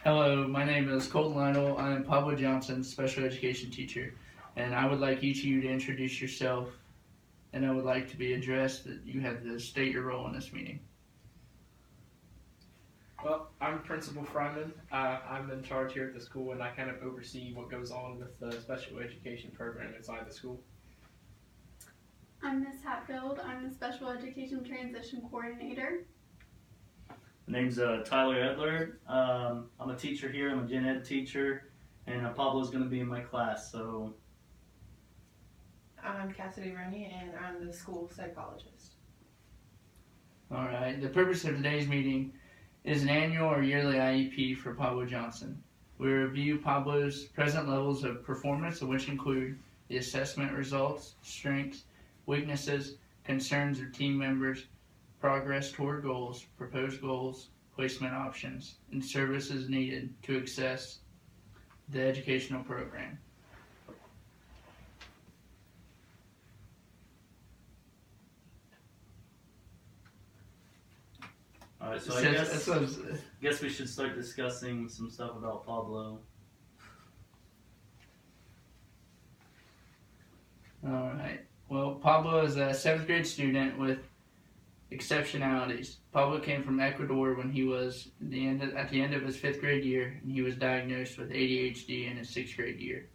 Hello, my name is Colton Lionel. I am Pablo Johnson's special education teacher, and I would like each of you to introduce yourself, and I would like to be addressed that you have to state your role in this meeting. Well, I'm Principal Fryman. I'm in charge here at the school, and I kind of oversee what goes on with the special education program inside the school. I'm Miss Hatfield. I'm the Special Education Transition Coordinator. My name's Tyler Edler. I'm a teacher here. I'm a gen ed teacher, and Pablo's going to be in my class. So I'm Cassidy Roney, and I'm the school psychologist. All right. The purpose of today's meeting is an annual or yearly IEP for Pablo Johnson. We review Pablo's present levels of performance, which include the assessment results, strengths, weaknesses, concerns of team members, progress toward goals, proposed goals, placement options, and services needed to access the educational program. alright, so I guess we should start discussing some stuff about Pablo. Alright. Well, Pablo is a 7th grade student with exceptionalities. Pablo came from Ecuador when he was at the end of his 5th grade year, and he was diagnosed with ADHD in his 6th grade year.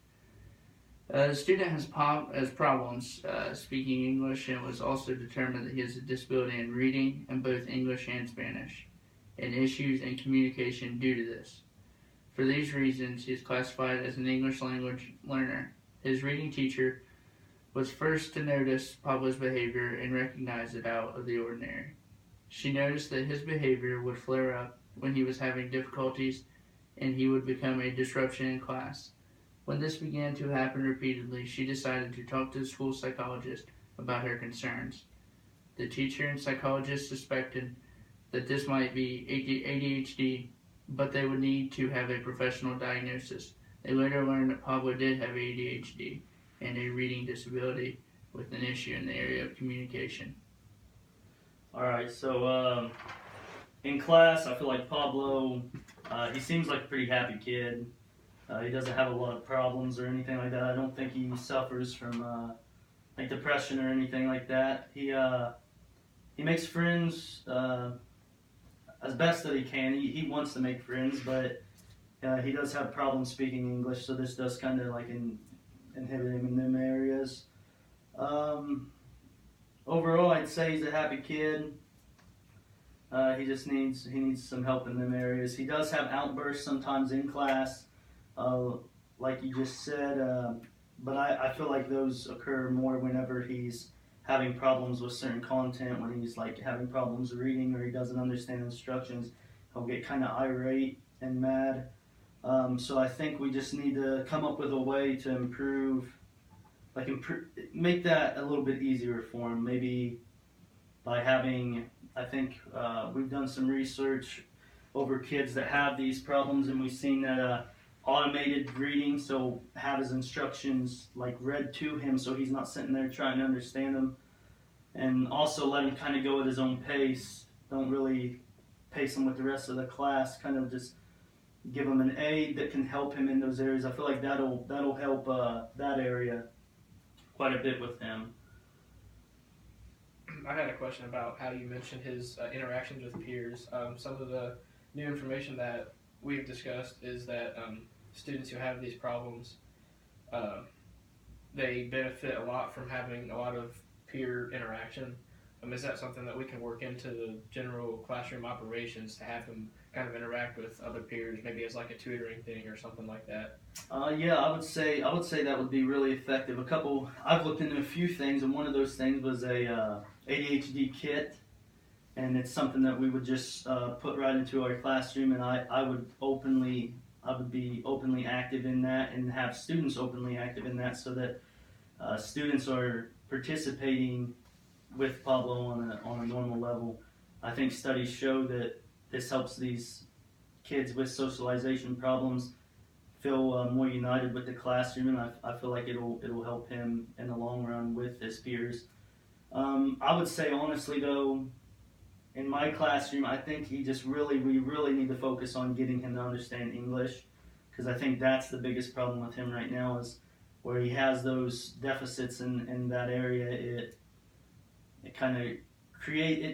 The student has problems speaking English, and was also determined that he has a disability in reading in both English and Spanish, and issues in communication due to this. For these reasons, he is classified as an English language learner. His reading teacher was first to notice Pablo's behavior and recognize it out of the ordinary. She noticed that his behavior would flare up when he was having difficulties, and he would become a disruption in class. When this began to happen repeatedly, she decided to talk to the school psychologist about her concerns. The teacher and psychologist suspected that this might be ADHD, but they would need to have a professional diagnosis. They later learned that Pablo did have ADHD and a reading disability with an issue in the area of communication. Alright, so in class, I feel like Pablo, he seems like a pretty happy kid. He doesn't have a lot of problems or anything like that. I don't think he suffers from like depression or anything like that. He makes friends as best that he can. He wants to make friends, but he does have problems speaking English, so this does kind of like inhibit him in them areas. Overall, I'd say he's a happy kid. He just needs some help in them areas. He does have outbursts sometimes in class, like you just said, but I feel like those occur more whenever he's having problems with certain content, when he's like having problems reading or he doesn't understand instructions. He'll get kind of irate and mad. So I think we just need to come up with a way to make that a little bit easier for him. Maybe by having, I think we've done some research over kids that have these problems, and we've seen that automated reading, so have his instructions like read to him, so he's not sitting there trying to understand them, and also let him kind of go at his own pace. Don't really pace him with the rest of the class. Kind of just give him an aid that can help him in those areas. I feel like that'll help that area quite a bit with him. I had a question about how you mentioned his interactions with peers. Some of the new information that we've discussed is that students who have these problems, they benefit a lot from having a lot of peer interaction. Is that something that we can work into the general classroom operations to have him kind of interact with other peers, maybe as like a tutoring thing or something like that? Yeah, I would say that would be really effective. I've looked into a few things, and one of those things was a ADHD kit, and it's something that we would just put right into our classroom, and I would be openly active in that, and have students openly active in that, so that students are participating with Pablo on a normal level. I think studies show that this helps these kids with socialization problems feel more united with the classroom, and I feel like it'll help him in the long run with his peers. I would say honestly though, in my classroom, I think we really need to focus on getting him to understand English, because I think that's the biggest problem with him right now is where he has those deficits in that area. It kind of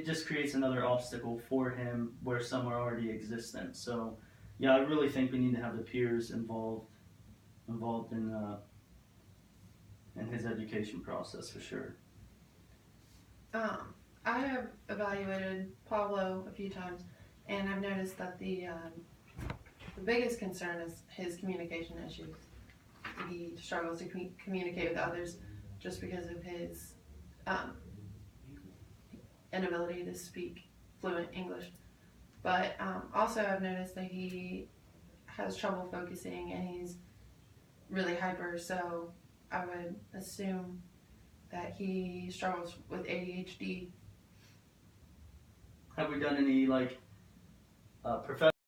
just creates another obstacle for him where some are already existent. So yeah, I really think we need to have the peers involved in his education process for sure. I have evaluated Pablo a few times, and I've noticed that the biggest concern is his communication issues. He struggles to communicate with others just because of his inability to speak fluent English. But also I've noticed that he has trouble focusing and he's really hyper, so I would assume that he struggles with ADHD. Have we done any professional